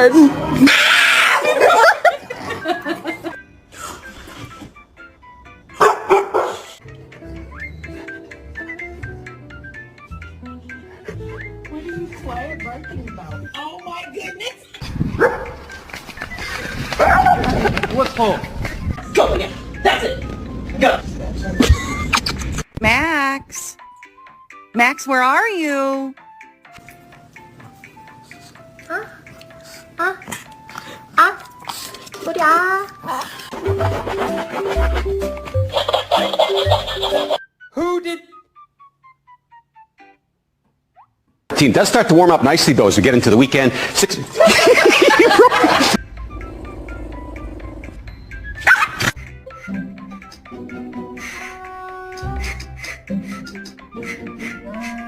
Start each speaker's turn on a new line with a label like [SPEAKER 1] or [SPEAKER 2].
[SPEAKER 1] again.
[SPEAKER 2] What are you quiet barking about? Oh my goodness!
[SPEAKER 3] What's home?
[SPEAKER 2] Go again. That's it. Go.
[SPEAKER 1] Max. Max, where are you?
[SPEAKER 3] Who did...
[SPEAKER 4] Team does start to warm up nicely, though, as we get into the weekend.